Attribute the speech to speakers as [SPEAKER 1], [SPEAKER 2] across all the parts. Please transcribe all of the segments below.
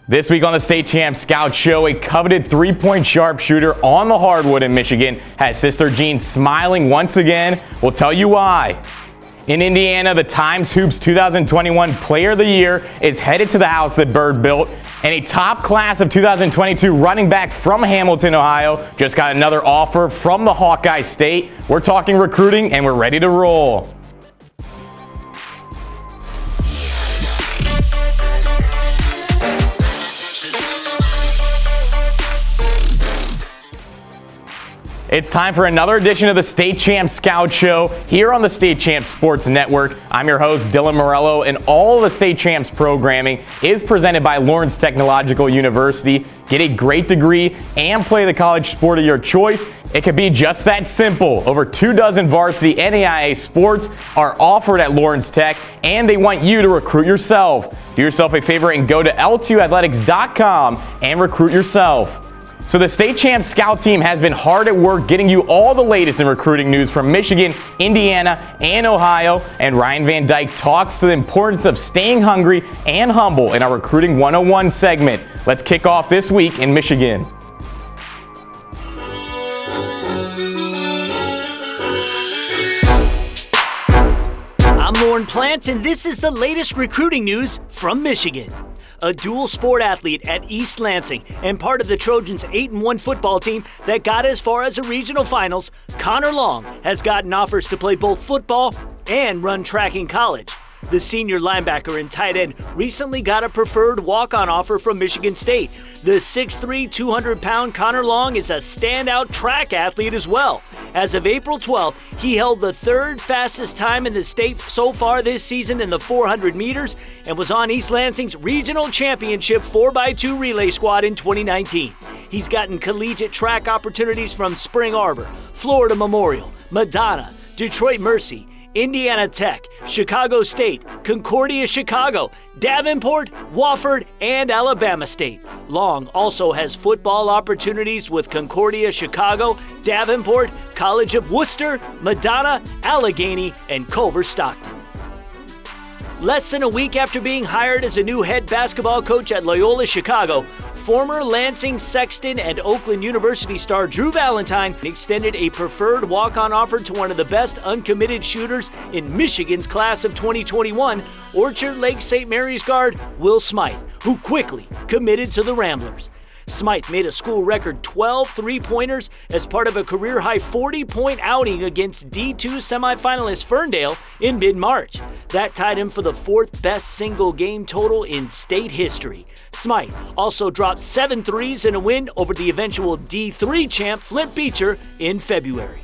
[SPEAKER 1] This week on the State Champ Scout Show, a coveted three-point sharpshooter on the hardwood in Michigan has Sister Jean smiling once again. We'll tell you why. In Indiana, the Times Hoops 2021 Player of the Year is headed to the house that Bird built, and a top class of 2022 running back from Hamilton, Ohio, just got another offer from the Hawkeye State. We're talking recruiting, and we're ready to roll. It's time for another edition of the State Champ Scout Show here on the State Champ Sports Network. I'm your host, Dylan Morello, and all of the State Champs programming is presented by Lawrence Technological University. Get a great degree and play the college sport of your choice. It could be just that simple. Over 24 varsity NAIA sports are offered at Lawrence Tech, and they want you to recruit yourself. Do yourself a favor and go to l2athletics.com and recruit yourself. So the State Champ Scout team has been hard at work getting you all the latest in recruiting news from Michigan, Indiana, and Ohio. And Ryan Van Dyke talks to the importance of staying hungry and humble in our Recruiting 101 segment. Let's kick off this week in Michigan.
[SPEAKER 2] I'm Lauren Plant, and this is the latest recruiting news from Michigan. A dual sport athlete at East Lansing and part of the Trojans' 8-1 football team that got as far as the regional finals, Connor Long has gotten offers to play both football and run track in college. The senior linebacker and tight end recently got a preferred walk-on offer from Michigan State. The 6'3", 200-pound Connor Long is a standout track athlete as well. As of April 12th, he held the third fastest time in the state so far this season in the 400 meters and was on East Lansing's regional championship 4x2 relay squad in 2019. He's gotten collegiate track opportunities from Spring Arbor, Florida Memorial, Madonna, Detroit Mercy, Indiana Tech, Chicago State, Concordia Chicago, Davenport, Wofford, and Alabama State. Long also has football opportunities with Concordia Chicago, Davenport, College of Worcester, Madonna, Allegheny, and Culver Stockton. Less than a week after being hired as a new head basketball coach at Loyola Chicago, former Lansing Sexton and Oakland University star Drew Valentine extended a preferred walk-on offer to one of the best uncommitted shooters in Michigan's class of 2021, Orchard Lake St. Mary's guard Will Smythe, who quickly committed to the Ramblers. Smythe made a school record 12 three-pointers as part of a career-high 40-point outing against D2 semifinalist Ferndale in mid-March. That tied him for the fourth best single game total in state history. Smythe also dropped 7 threes in a win over the eventual D3 champ Flint Beecher in February.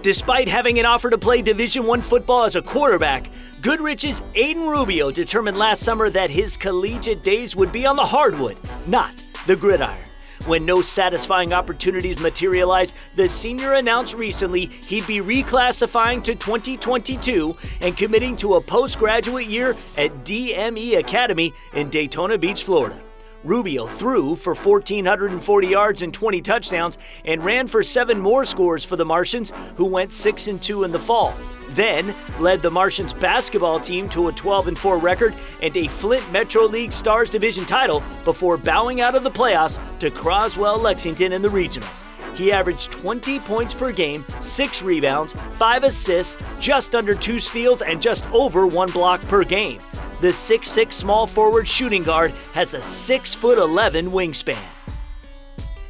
[SPEAKER 2] Despite having an offer to play Division I football as a quarterback, Goodrich's Aiden Rubio determined last summer that his collegiate days would be on the hardwood, not the gridiron. When no satisfying opportunities materialized, the senior announced recently he'd be reclassifying to 2022 and committing to a postgraduate year at DME Academy in Daytona Beach, Florida. Rubio threw for 1,440 yards and 20 touchdowns and ran for 7 more scores for the Martians, who went 6-2 in the fall. Then led the Martians basketball team to a 12-4 record and a Flint Metro League Stars Division title before bowing out of the playoffs to Croswell Lexington in the regionals. He averaged 20 points per game, 6 rebounds, 5 assists, just under 2 steals, and just over 1 block per game. The 6'6" small forward shooting guard has a 6'11" wingspan.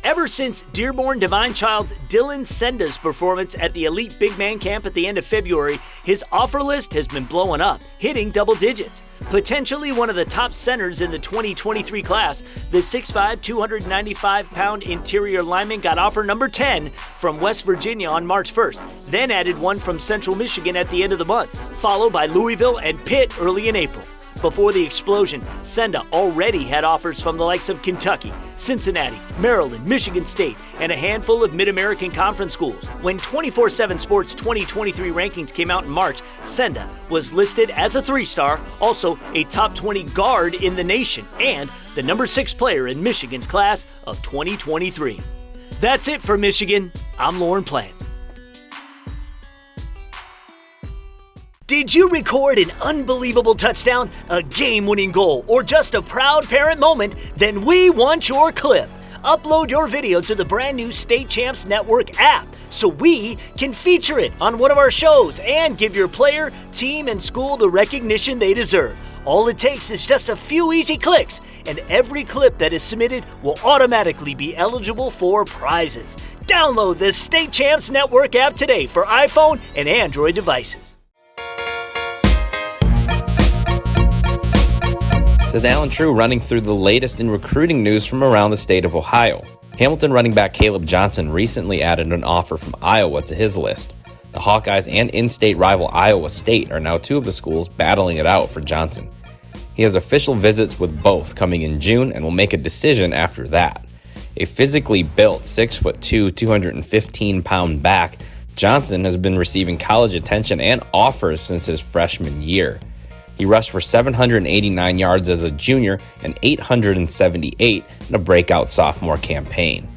[SPEAKER 2] Ever since Dearborn Divine Child's Dylan Senda's performance at the Elite Big Man Camp at the end of February, his offer list has been blowing up, hitting double digits. Potentially one of the top centers in the 2023 class, the 6'5", 295-pound interior lineman got offer number 10 from West Virginia on March 1st, then added one from Central Michigan at the end of the month, followed by Louisville and Pitt early in April. Before the explosion, Senda already had offers from the likes of Kentucky, Cincinnati, Maryland, Michigan State, and a handful of Mid-American Conference schools. When 24/7 Sports 2023 rankings came out in March, Senda was listed as a 3-star, also a top 20 guard in the nation, and the number 6 player in Michigan's class of 2023. That's it for Michigan. I'm Lauren Plant. Did you record an unbelievable touchdown, a game-winning goal, or just a proud parent moment? Then we want your clip. Upload your video to the brand new State Champs Network app so we can feature it on one of our shows and give your player, team, and school the recognition they deserve. All it takes is just a few easy clicks, and every clip that is submitted will automatically be eligible for prizes. Download the State Champs Network app today for iPhone and Android devices.
[SPEAKER 3] This is Alan True running through the latest in recruiting news from around the state of Ohio. Hamilton running back Caleb Johnson recently added an offer from Iowa to his list. The Hawkeyes and in-state rival Iowa State are now two of the schools battling it out for Johnson. He has official visits with both coming in June and will make a decision after that. A physically built 6'2", 215-pound back, Johnson has been receiving college attention and offers since his freshman year. He rushed for 789 yards as a junior and 878 in a breakout sophomore campaign.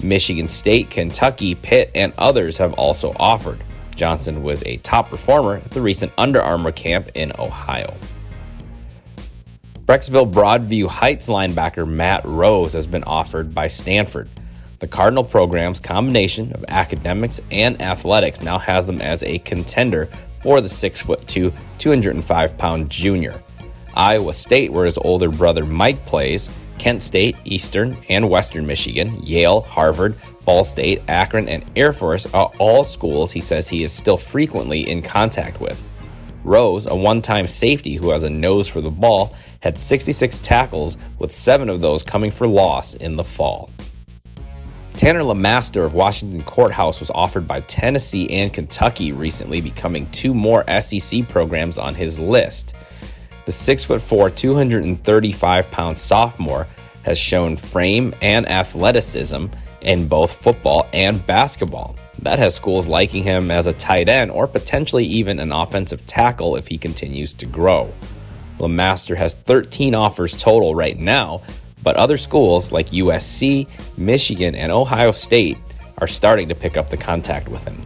[SPEAKER 3] Michigan State, Kentucky, Pitt, and others have also offered. Johnson was a top performer at the recent Under Armour camp in Ohio. Brecksville Broadview Heights linebacker Matt Rose has been offered by Stanford. The Cardinal program's combination of academics and athletics now has them as a contender for the 6'2", 205-pound junior. Iowa State, where his older brother Mike plays, Kent State, Eastern, and Western Michigan, Yale, Harvard, Ball State, Akron, and Air Force are all schools he says he is still frequently in contact with. Rose, a one-time safety who has a nose for the ball, had 66 tackles, with 7 of those coming for loss in the fall. Tanner LeMaster of Washington Courthouse was offered by Tennessee and Kentucky recently, becoming 2 more SEC programs on his list. The 6'4", 235-pound sophomore has shown frame and athleticism in both football and basketball. That has schools liking him as a tight end or potentially even an offensive tackle if he continues to grow. LeMaster has 13 offers total right now, but other schools like USC, Michigan, and Ohio State are starting to pick up the contact with him.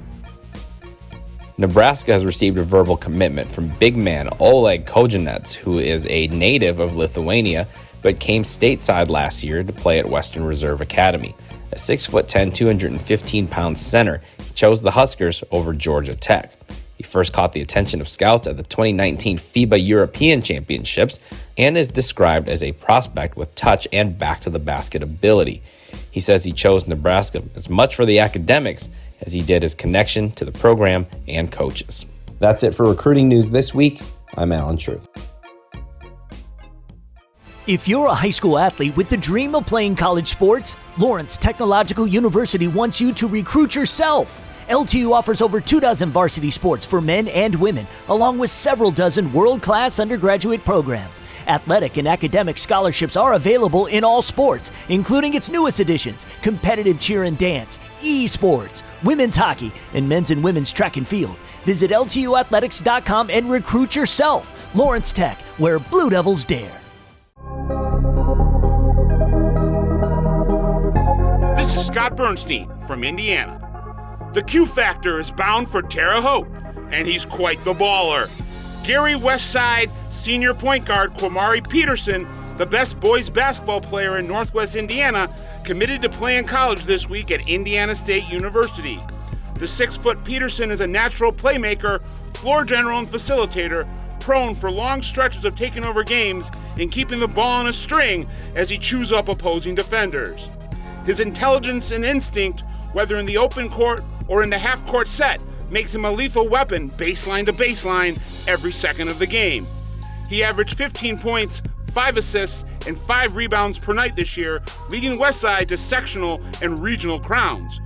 [SPEAKER 3] Nebraska has received a verbal commitment from big man Oleg Kojenets, who is a native of Lithuania but came stateside last year to play at Western Reserve Academy. A 6'10", 215-pound center, he chose the Huskers over Georgia Tech. He first caught the attention of scouts at the 2019 FIBA European Championships and is described as a prospect with touch and back-to-the-basket ability. He says he chose Nebraska as much for the academics as he did his connection to the program and coaches. That's it for recruiting news this week. I'm Alan True.
[SPEAKER 2] If you're a high school athlete with the dream of playing college sports, Lawrence Technological University wants you to recruit yourself. LTU offers over 24 varsity sports for men and women, along with several dozen world-class undergraduate programs. Athletic and academic scholarships are available in all sports, including its newest additions, competitive cheer and dance, esports, women's hockey, and men's and women's track and field. Visit LTUathletics.com and recruit yourself. Lawrence Tech, where Blue Devils dare.
[SPEAKER 4] This is Scott Bernstein from Indiana. The Q Factor is bound for Terre Haute, and he's quite the baller. Gary Westside senior point guard Kwamari Peterson, the best boys basketball player in Northwest Indiana, committed to playing college this week at Indiana State University. The 6-foot Peterson is a natural playmaker, floor general, and facilitator, prone for long stretches of taking over games and keeping the ball on a string as he chews up opposing defenders. His intelligence and instinct, whether in the open court or in the half-court set, makes him a lethal weapon baseline to baseline every second of the game. He averaged 15 points, 5 assists, and 5 rebounds per night this year, leading Westside to sectional and regional crowns.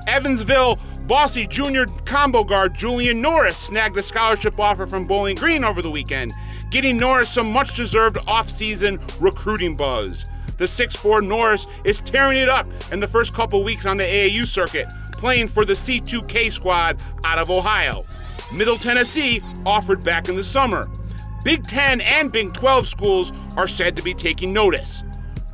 [SPEAKER 4] Evansville Bossy junior combo guard Julian Norris snagged a scholarship offer from Bowling Green over the weekend, getting Norris some much-deserved off-season recruiting buzz. The 6'4" Norris is tearing it up in the first couple weeks on the AAU circuit, playing for the C2K squad out of Ohio. Middle Tennessee offered back in the summer. Big Ten and Big 12 schools are said to be taking notice.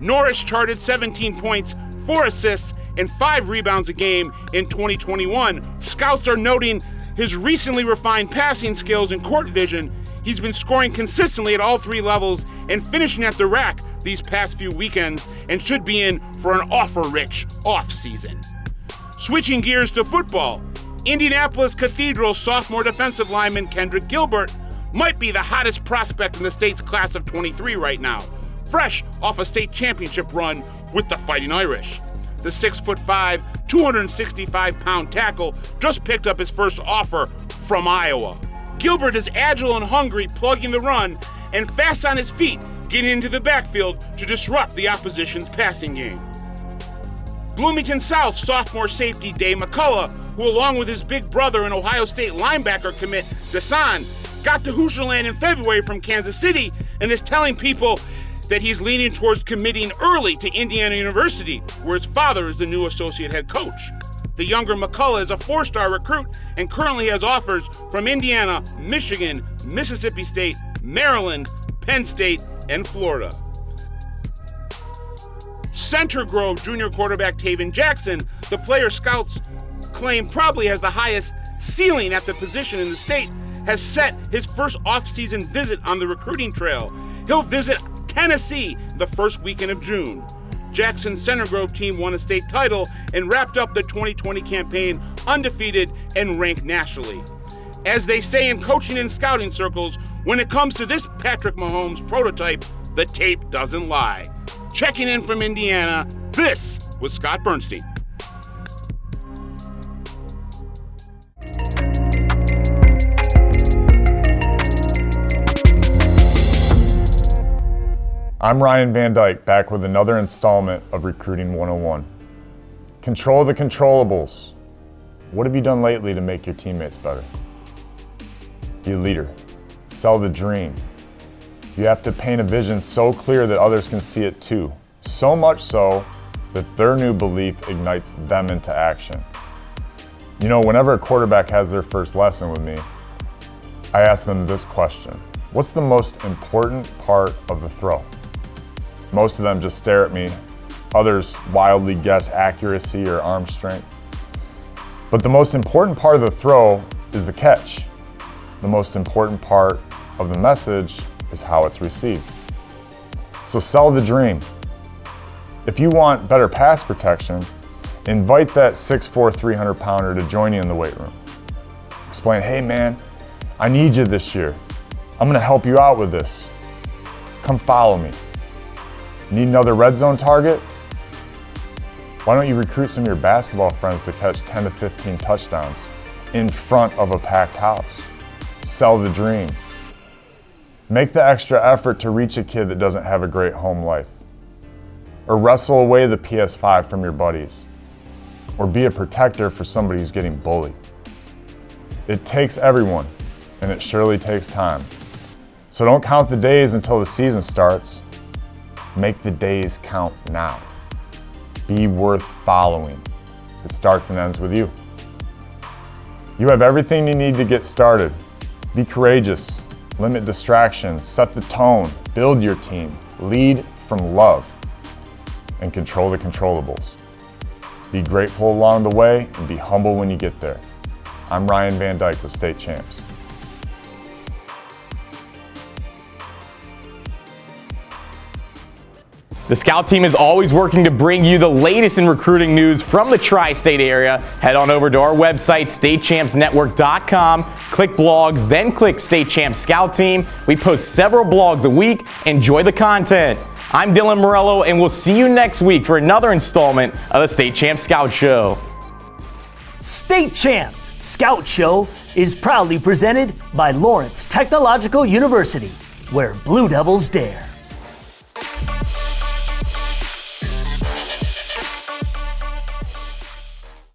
[SPEAKER 4] Norris charted 17 points, 4 assists, and 5 rebounds a game in 2021. Scouts are noting his recently refined passing skills and court vision, he's been scoring consistently at all three levels and finishing at the rack these past few weekends and should be in for an offer-rich off-season. Switching gears to football, Indianapolis Cathedral sophomore defensive lineman Kendrick Gilbert might be the hottest prospect in the state's class of 23 right now, fresh off a state championship run with the Fighting Irish. The 6'5", 265-pound tackle just picked up his first offer from Iowa. Gilbert is agile and hungry, plugging the run, and fast on his feet, getting into the backfield to disrupt the opposition's passing game. Bloomington South sophomore safety Dave McCullough, who along with his big brother and Ohio State linebacker commit Dasan, got to Hoosierland in February from Kansas City and is telling people that he's leaning towards committing early to Indiana University, where his father is the new associate head coach. The younger McCullough is a four-star recruit and currently has offers from Indiana, Michigan, Mississippi State, Maryland, Penn State, and Florida. Center Grove junior quarterback Taven Jackson, the player scouts claim probably has the highest ceiling at the position in the state, has set his first off-season visit on the recruiting trail. He'll visit Tennessee the first weekend of June. Jackson's Center Grove team won a state title and wrapped up the 2020 campaign undefeated and ranked nationally. As they say in coaching and scouting circles, when it comes to this Patrick Mahomes prototype, the tape doesn't lie. Checking in from Indiana, this was Scott Bernstein.
[SPEAKER 5] I'm Ryan Van Dyke, back with another installment of Recruiting 101. Control the controllables. What have you done lately to make your teammates better? Be a leader. Sell the dream. You have to paint a vision so clear that others can see it too. So much so that their new belief ignites them into action. You know, whenever a quarterback has their first lesson with me, I ask them this question: what's the most important part of the throw? Most of them just stare at me. Others wildly guess accuracy or arm strength. But the most important part of the throw is the catch. The most important part of the message is how it's received. So sell the dream. If you want better pass protection, invite that 6'4", 300-pounder to join you in the weight room. Explain, hey man, I need you this year. I'm gonna help you out with this. Come follow me. Need another red zone target? Why don't you recruit some of your basketball friends to catch 10 to 15 touchdowns in front of a packed house? Sell the dream. Make the extra effort to reach a kid that doesn't have a great home life. Or wrestle away the PS5 from your buddies. Or be a protector for somebody who's getting bullied. It takes everyone, and it surely takes time. So don't count the days until the season starts. Make the days count now. Be worth following. It starts and ends with you. You have everything you need to get started. Be courageous, limit distractions, set the tone, build your team, lead from love, and control the controllables. Be grateful along the way and be humble when you get there. I'm Ryan Van Dyke with State Champs.
[SPEAKER 1] The Scout team is always working to bring you the latest in recruiting news from the tri-state area. Head on over to our website, statechampsnetwork.com, click blogs, then click State Champs Scout Team. We post several blogs a week. Enjoy the content. I'm Dylan Morello, and we'll see you next week for another installment of the State Champs Scout Show.
[SPEAKER 2] State Champs Scout Show is proudly presented by Lawrence Technological University, where Blue Devils dare.